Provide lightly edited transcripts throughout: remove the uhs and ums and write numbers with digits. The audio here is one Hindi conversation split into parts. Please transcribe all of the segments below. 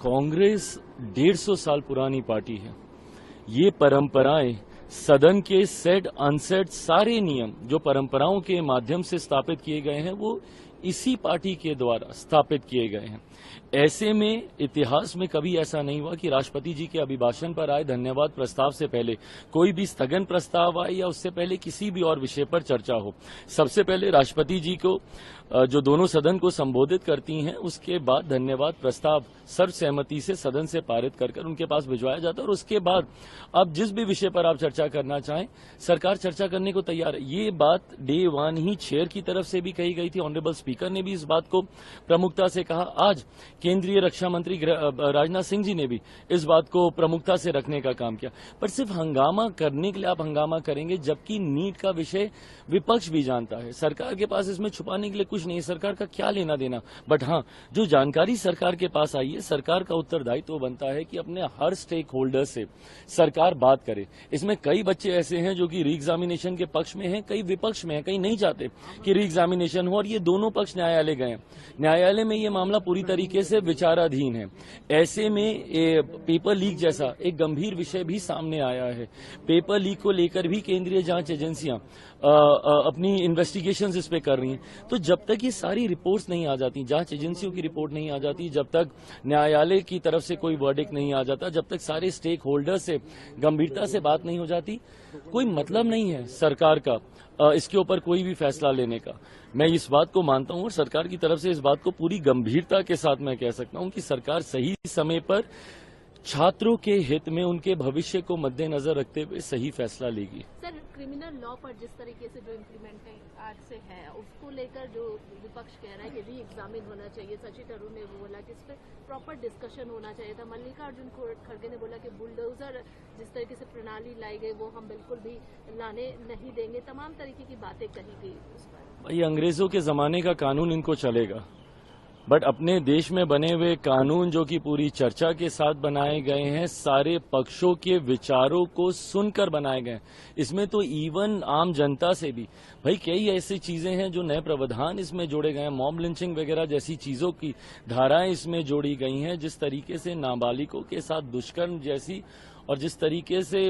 कांग्रेस 150 साल पुरानी पार्टी है। ये परंपराएं, सदन के सेट अनसेट सारे नियम जो परंपराओं के माध्यम से स्थापित किए गए हैं वो इसी पार्टी के द्वारा स्थापित किए गए हैं। ऐसे में इतिहास में कभी ऐसा नहीं हुआ कि राष्ट्रपति जी के अभिभाषण पर आए धन्यवाद प्रस्ताव से पहले कोई भी स्थगन प्रस्ताव आए या उससे पहले किसी भी और विषय पर चर्चा हो। सबसे पहले राष्ट्रपति जी को जो दोनों सदन को संबोधित करती हैं उसके बाद धन्यवाद प्रस्ताव सर्वसहमति से सदन से पारित कर उनके पास भिजवाया जाता है और उसके बाद अब जिस भी विषय पर आप चर्चा करना चाहें सरकार चर्चा करने को तैयार है। ये बात डे वन ही चेयर की तरफ से भी कही गई थी। ऑनरेबल स्पीकर ने भी इस बात को प्रमुखता से कहा। आज केंद्रीय रक्षा मंत्री राजनाथ सिंह जी ने भी इस बात को प्रमुखता से रखने का काम किया। पर सिर्फ हंगामा करने के लिए आप हंगामा करेंगे जबकि नीट का विषय विपक्ष भी जानता है। सरकार के पास इसमें छुपाने के लिए कुछ नहीं है। सरकार का क्या लेना देना। बट हाँ, जो जानकारी सरकार के पास आई है सरकार का उत्तरदायित्व बनता है कि अपने हर स्टेक होल्डर से सरकार बात करे। इसमें कई बच्चे ऐसे हैं जो कि री एग्जामिनेशन के पक्ष में हैं, कई विपक्ष में हैं, कई नहीं चाहते कि री एग्जामिनेशन हो और ये दोनों पक्ष न्यायालय गए। न्यायालय में ये मामला पूरी तरीके से विचाराधीन है। ऐसे में पेपर लीक जैसा एक गंभीर विषय भी सामने आया है। पेपर लीक को लेकर भी केंद्रीय जांच एजेंसियां अपनी इन्वेस्टिगेशंस इस पे कर रही हैं। तो जब तक ये सारी रिपोर्ट्स नहीं आ जाती, जांच एजेंसियों की रिपोर्ट नहीं आ जाती, जब तक न्यायालय की तरफ से कोई वर्डिक्ट नहीं आ जाता, जब तक सारे स्टेक होल्डर से गंभीरता से बात नहीं हो जाती, कोई मतलब नहीं है सरकार का इसके ऊपर कोई भी फैसला लेने का। मैं इस बात को मानता हूं और सरकार की तरफ से इस बात को पूरी गंभीरता के साथ मैं कह सकता हूं कि सरकार सही समय पर छात्रों के हित में उनके भविष्य को मद्देनजर रखते हुए सही फैसला लेगी। सर, क्रिमिनल लॉ पर जिस तरीके से जो इम्प्लीमेंट आज से है उसको लेकर जो विपक्ष कह रहा है कि री एग्जामिन होना चाहिए, शशि थरूर ने बोला कि इस पर प्रॉपर डिस्कशन होना चाहिए था, मल्लिकार्जुन खड़गे ने बोला कि बुलडोजर जिस तरीके से प्रणाली लाई गई वो हम बिल्कुल भी लाने नहीं देंगे, तमाम तरीके की बातें कही गई उस पर। भाई अंग्रेजों के जमाने का कानून इनको चलेगा, बट अपने देश में बने हुए कानून जो कि पूरी चर्चा के साथ बनाए गए हैं, सारे पक्षों के विचारों को सुनकर बनाए गए। इसमें तो इवन आम जनता से भी भाई कई ऐसी चीजें हैं जो नए प्रावधान इसमें जोड़े गए हैं। मॉब लिंचिंग वगैरह जैसी चीजों की धाराएं इसमें जोड़ी गई हैं। जिस तरीके से नाबालिगों के साथ दुष्कर्म जैसी और जिस तरीके से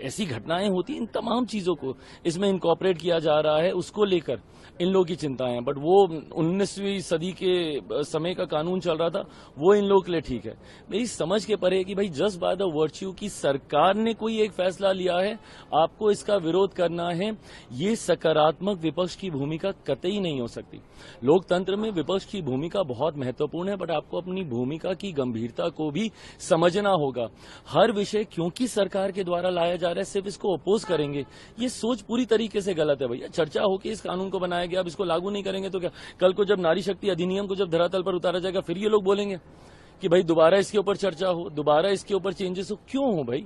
ऐसी घटनाएं होती हैं, इन तमाम चीजों को इसमें इनकॉर्पोरेट किया जा रहा है, उसको लेकर इन लोगों की चिंताएं हैं। बट वो 19वीं सदी के समय का कानून चल रहा था, वो इन लोगों के लिए ठीक है। मेरी समझ के परे कि भाई जस्ट बाय द वर्च्यू की सरकार ने कोई एक फैसला लिया है, आपको इसका विरोध करना है, ये सकारात्मक विपक्ष की भूमिका कतई नहीं हो सकती। लोकतंत्र में विपक्ष की भूमिका बहुत महत्वपूर्ण है, बट आपको अपनी भूमिका की गंभीरता को भी समझना होगा। हर विषय क्योंकि सरकार के द्वारा लाया जा रहा है सिर्फ इसको अपोज करेंगे, ये सोच पूरी तरीके से गलत है। भैया चर्चा होकर इस कानून को बनाया गया, अब इसको लागू नहीं करेंगे तो क्या कल को जब नारी शक्ति अधिनियम को जब धरातल पर उतारा जाएगा फिर ये लोग बोलेंगे कि भाई दोबारा इसके ऊपर चर्चा हो, दोबारा इसके ऊपर चेंजेस हो। क्यों हो भाई?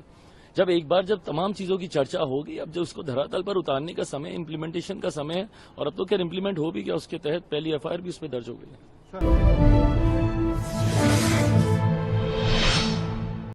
जब एक बार जब तमाम चीजों की चर्चा होगी, अब जो उसको धरातल पर उतारने का समय, इम्प्लीमेंटेशन का समय है, और अब तो क्या इम्प्लीमेंट हो भी गया, उसके तहत पहली एफआईआर भी उस पर दर्ज हो गई है।